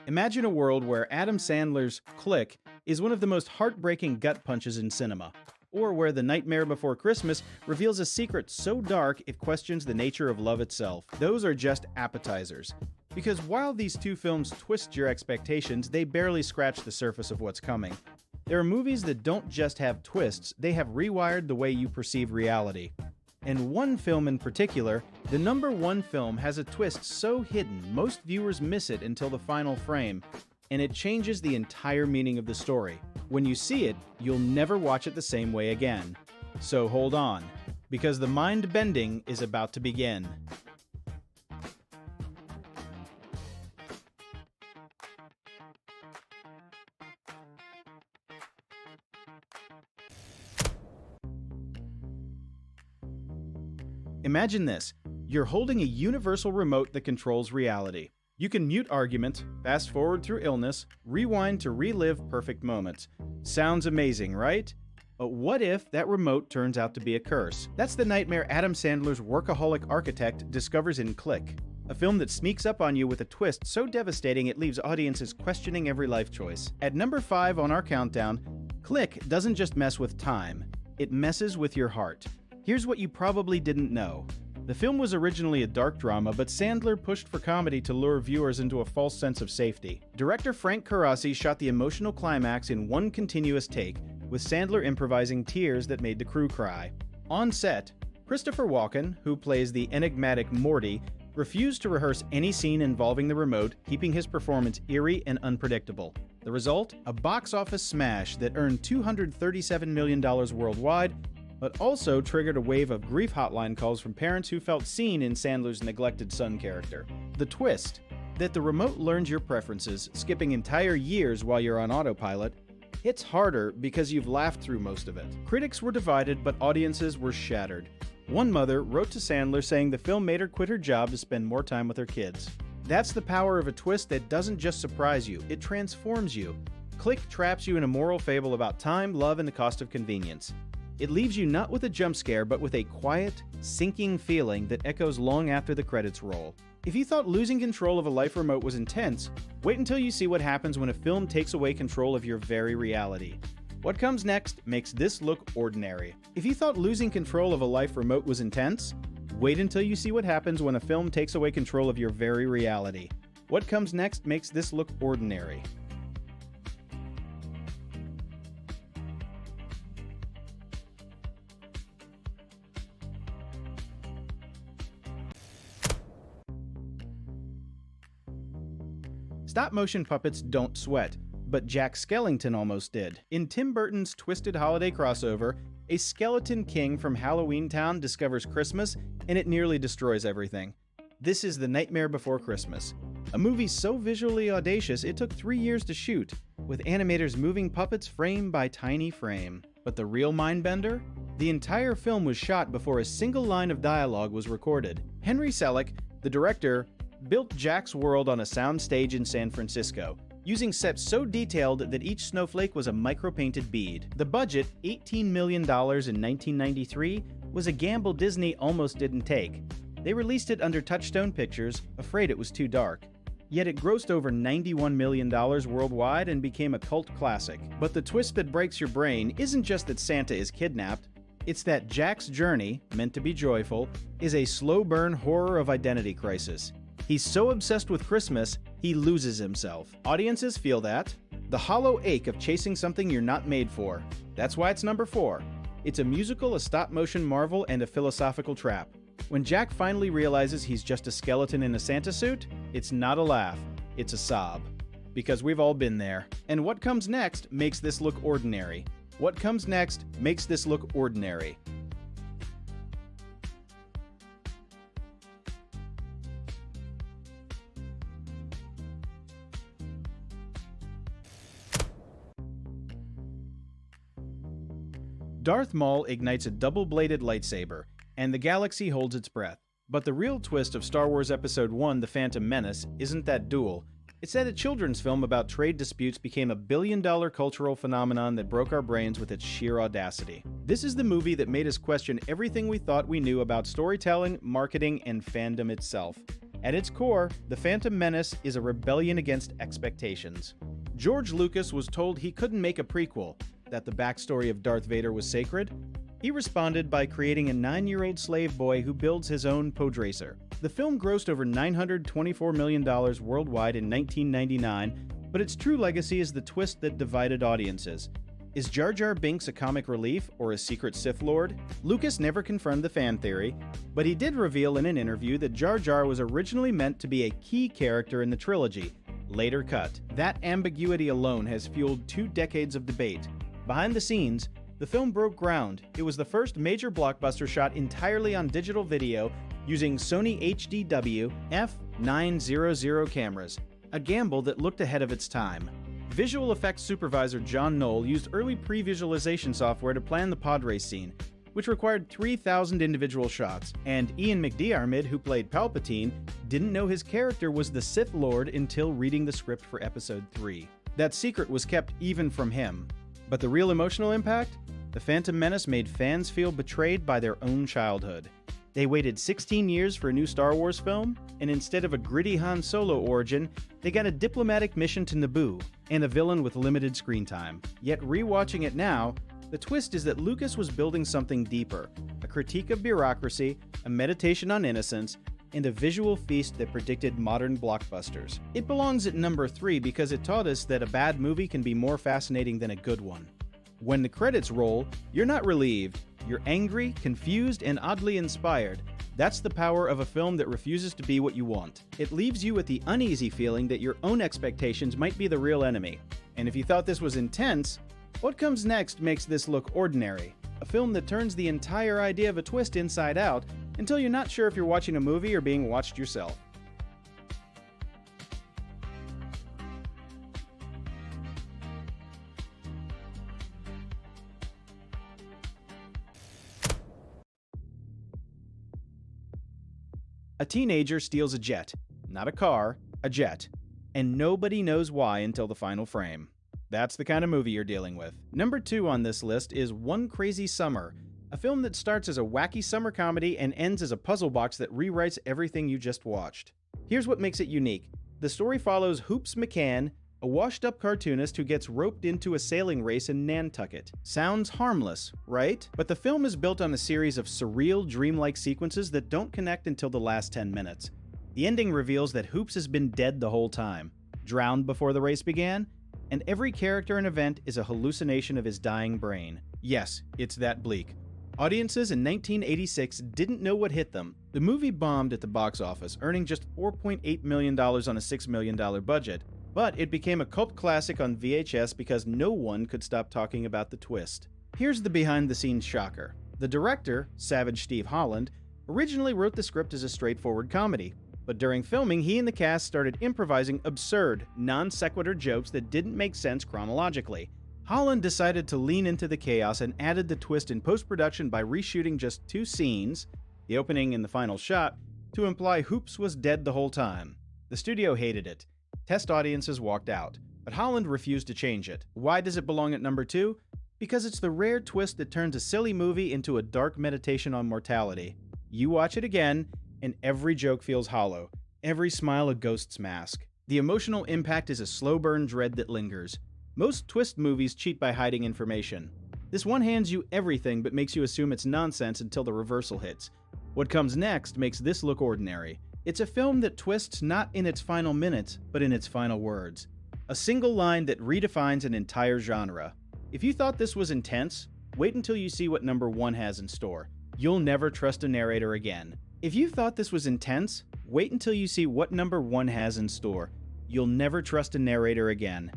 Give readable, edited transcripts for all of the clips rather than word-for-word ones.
Imagine a world where Adam Sandler's Click is one of the most heartbreaking gut punches in cinema, or where The Nightmare Before Christmas reveals a secret so dark it questions the nature of love itself. Those are just appetizers. Because while these two films twist your expectations, they barely scratch the surface of what's coming. There are movies that don't just have twists, they have rewired the way you perceive reality. And one film in particular, the #1 film, has a twist so hidden most viewers miss it until the final frame, and it changes the entire meaning of the story. When you see it, you'll never watch it the same way again. So hold on, because the mind-bending is about to begin. Imagine this. You're holding a universal remote that controls reality. You can mute argument, fast forward through illness, rewind to relive perfect moments. Sounds amazing, right? But what if that remote turns out to be a curse? That's the nightmare Adam Sandler's workaholic architect discovers in Click, a film that sneaks up on you with a twist so devastating it leaves audiences questioning every life choice. At number 5 on our countdown, Click doesn't just mess with time, it messes with your heart. Here's what you probably didn't know. The film was originally a dark drama, but Sandler pushed for comedy to lure viewers into a false sense of safety. Director Frank Carrassi shot the emotional climax in one continuous take, with Sandler improvising tears that made the crew cry. On set, Christopher Walken, who plays the enigmatic Morty, refused to rehearse any scene involving the remote, keeping his performance eerie and unpredictable. The result? A box office smash that earned $237 million worldwide, but also triggered a wave of grief hotline calls from parents who felt seen in Sandler's neglected son character. The twist, that the remote learns your preferences, skipping entire years while you're on autopilot, hits harder because you've laughed through most of it. Critics were divided, but audiences were shattered. One mother wrote to Sandler saying the film made her quit her job to spend more time with her kids. That's the power of a twist that doesn't just surprise you, it transforms you. Click traps you in a moral fable about time, love, and the cost of convenience. It leaves you not with a jump scare, but with a quiet, sinking feeling that echoes long after the credits roll. If you thought losing control of a life remote was intense, wait until you see what happens when a film takes away control of your very reality. What comes next makes this look ordinary. If you thought losing control of a life remote was intense, wait until you see what happens when a film takes away control of your very reality. What comes next makes this look ordinary. Stop-motion puppets don't sweat, but Jack Skellington almost did. In Tim Burton's twisted holiday crossover, a skeleton king from Halloween Town discovers Christmas, and it nearly destroys everything. This is The Nightmare Before Christmas, a movie so visually audacious it took 3 years to shoot, with animators moving puppets frame by tiny frame. But the real mindbender? The entire film was shot before a single line of dialogue was recorded. Henry Selick, the director, built Jack's world on a sound stage in San Francisco, using sets so detailed that each snowflake was a micro-painted bead. The budget, $18 million in 1993, was a gamble Disney almost didn't take. They released it under Touchstone Pictures, afraid it was too dark. Yet it grossed over $91 million worldwide and became a cult classic. But the twist that breaks your brain isn't just that Santa is kidnapped, it's that Jack's journey, meant to be joyful, is a slow-burn horror of identity crisis. He's so obsessed with Christmas, he loses himself. Audiences feel that. The hollow ache of chasing something you're not made for. That's why it's number 4. It's a musical, a stop-motion marvel, and a philosophical trap. When Jack finally realizes he's just a skeleton in a Santa suit, it's not a laugh, it's a sob. Because we've all been there. And what comes next makes this look ordinary. What comes next makes this look ordinary. Darth Maul ignites a double-bladed lightsaber, and the galaxy holds its breath. But the real twist of Star Wars Episode I: The Phantom Menace isn't that duel. It's that a children's film about trade disputes became a billion-dollar cultural phenomenon that broke our brains with its sheer audacity. This is the movie that made us question everything we thought we knew about storytelling, marketing, and fandom itself. At its core, The Phantom Menace is a rebellion against expectations. George Lucas was told he couldn't make a prequel, that the backstory of Darth Vader was sacred. He responded by creating a 9-year-old slave boy who builds his own podracer. The film grossed over $924 million worldwide in 1999, but its true legacy is the twist that divided audiences. Is Jar Jar Binks a comic relief or a secret Sith Lord? Lucas never confirmed the fan theory, but he did reveal in an interview that Jar Jar was originally meant to be a key character in the trilogy, later cut. That ambiguity alone has fueled 2 decades of debate. Behind the scenes, the film broke ground. It was the first major blockbuster shot entirely on digital video using Sony HDW F900 cameras, a gamble that looked ahead of its time. Visual effects supervisor John Knoll used early pre-visualization software to plan the pod race scene, which required 3,000 individual shots, and Ian McDiarmid, who played Palpatine, didn't know his character was the Sith Lord until reading the script for Episode 3. That secret was kept even from him. But the real emotional impact? The Phantom Menace made fans feel betrayed by their own childhood. They waited 16 years for a new Star Wars film, and instead of a gritty Han Solo origin, they got a diplomatic mission to Naboo, and a villain with limited screen time. Yet rewatching it now, the twist is that Lucas was building something deeper, a critique of bureaucracy, a meditation on innocence, and a visual feast that predicted modern blockbusters. It belongs at number 3 because it taught us that a bad movie can be more fascinating than a good one. When the credits roll, you're not relieved, you're angry, confused, and oddly inspired. That's the power of a film that refuses to be what you want. It leaves you with the uneasy feeling that your own expectations might be the real enemy. And if you thought this was intense, what comes next makes this look ordinary. A film that turns the entire idea of a twist inside out until you're not sure if you're watching a movie or being watched yourself. A teenager steals a jet, not a car, a jet, and nobody knows why until the final frame. That's the kind of movie you're dealing with. Number 2 on this list is One Crazy Summer, a film that starts as a wacky summer comedy and ends as a puzzle box that rewrites everything you just watched. Here's what makes it unique. The story follows Hoops McCann, a washed-up cartoonist who gets roped into a sailing race in Nantucket. Sounds harmless, right? But the film is built on a series of surreal, dreamlike sequences that don't connect until the last 10 minutes. The ending reveals that Hoops has been dead the whole time, drowned before the race began, and every character and event is a hallucination of his dying brain. Yes, it's that bleak. Audiences in 1986 didn't know what hit them. The movie bombed at the box office, earning just $4.8 million on a $6 million budget, but it became a cult classic on VHS because no one could stop talking about the twist. Here's the behind-the-scenes shocker. The director, Savage Steve Holland, originally wrote the script as a straightforward comedy, but during filming, he and the cast started improvising absurd, non-sequitur jokes that didn't make sense chronologically. Holland decided to lean into the chaos and added the twist in post-production by reshooting just 2 scenes, the opening and the final shot, to imply Hoops was dead the whole time. The studio hated it. Test audiences walked out, but Holland refused to change it. Why does it belong at number 2? Because it's the rare twist that turns a silly movie into a dark meditation on mortality. You watch it again, and every joke feels hollow, every smile a ghost's mask. The emotional impact is a slow burn dread that lingers. Most twist movies cheat by hiding information. This one hands you everything but makes you assume it's nonsense until the reversal hits. What comes next makes this look ordinary. It's a film that twists not in its final minutes, but in its final words. A single line that redefines an entire genre. If you thought this was intense, wait until you see what number 1 has in store. You'll never trust a narrator again. If you thought this was intense, wait until you see what number 1 has in store. You'll never trust a narrator again.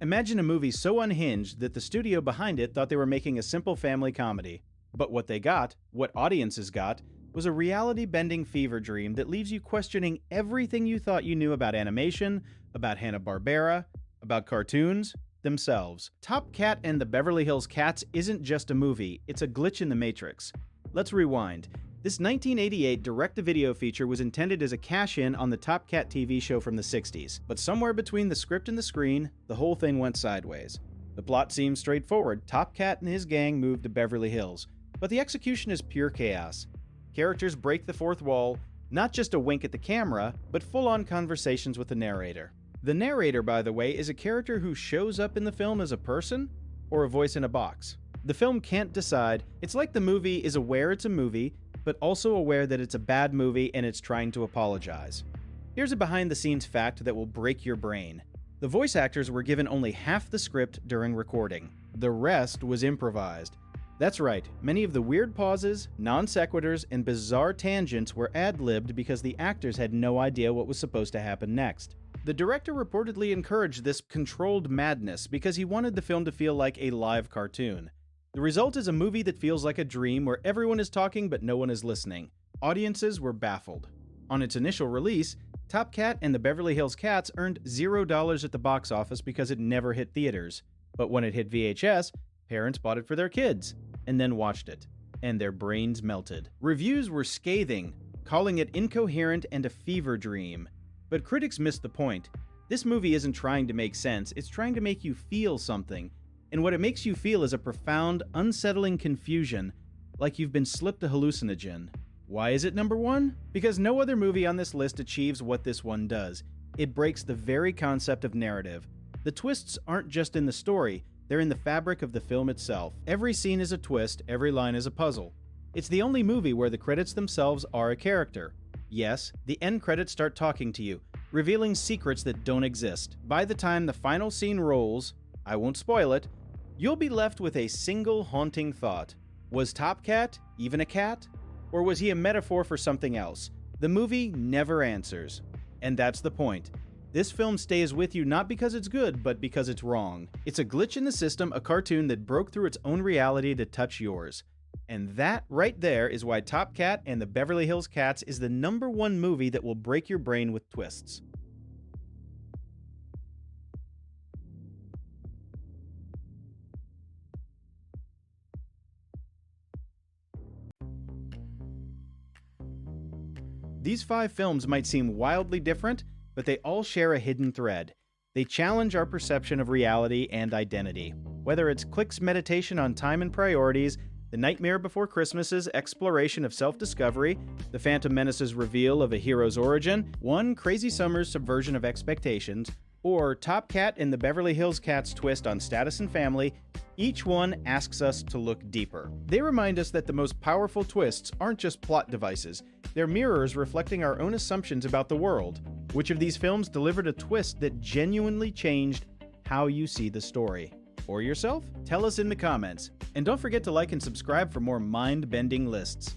Imagine a movie so unhinged that the studio behind it thought they were making a simple family comedy. But what they got, what audiences got, was a reality-bending fever dream that leaves you questioning everything you thought you knew about animation, about Hanna-Barbera, about cartoons themselves. Top Cat and the Beverly Hills Cats isn't just a movie, it's a glitch in the Matrix. Let's rewind. This 1988 direct-to-video feature was intended as a cash-in on the Top Cat TV show from the 60s, but somewhere between the script and the screen, the whole thing went sideways. The plot seems straightforward. Top Cat and his gang move to Beverly Hills, but the execution is pure chaos. Characters break the fourth wall, not just a wink at the camera, but full-on conversations with the narrator. The narrator, by the way, is a character who shows up in the film as a person or a voice in a box. The film can't decide. It's like the movie is aware it's a movie, but also aware that it's a bad movie and it's trying to apologize. Here's a behind-the-scenes fact that will break your brain. The voice actors were given only half the script during recording. The rest was improvised. That's right, many of the weird pauses, non-sequiturs, and bizarre tangents were ad-libbed because the actors had no idea what was supposed to happen next. The director reportedly encouraged this controlled madness because he wanted the film to feel like a live cartoon. The result is a movie that feels like a dream where everyone is talking but no one is listening. Audiences were baffled. On its initial release, Top Cat and the Beverly Hills Cats earned $0 at the box office because it never hit theaters. But when it hit VHS, parents bought it for their kids, and then watched it, and their brains melted. Reviews were scathing, calling it incoherent and a fever dream. But critics missed the point. This movie isn't trying to make sense, it's trying to make you feel something. And what it makes you feel is a profound, unsettling confusion, like you've been slipped a hallucinogen. Why is it number one? Because no other movie on this list achieves what this one does. It breaks the very concept of narrative. The twists aren't just in the story, they're in the fabric of the film itself. Every scene is a twist, every line is a puzzle. It's the only movie where the credits themselves are a character. Yes, the end credits start talking to you, revealing secrets that don't exist. By the time the final scene rolls, I won't spoil it, you'll be left with a single haunting thought. Was Top Cat even a cat? Or was he a metaphor for something else? The movie never answers. And that's the point. This film stays with you not because it's good, but because it's wrong. It's a glitch in the system, a cartoon that broke through its own reality to touch yours. And that right there is why Top Cat and the Beverly Hills Cats is the #1 movie that will break your brain with twists. These 5 films might seem wildly different, but they all share a hidden thread. They challenge our perception of reality and identity. Whether it's Click's meditation on time and priorities, The Nightmare Before Christmas's exploration of self-discovery, The Phantom Menace's reveal of a hero's origin, One Crazy Summer's subversion of expectations, or Top Cat and the Beverly Hills Cats' twist on status and family, each one asks us to look deeper. They remind us that the most powerful twists aren't just plot devices, they're mirrors reflecting our own assumptions about the world. Which of these films delivered a twist that genuinely changed how you see the story? Or yourself? Tell us in the comments. And don't forget to like and subscribe for more mind-bending lists.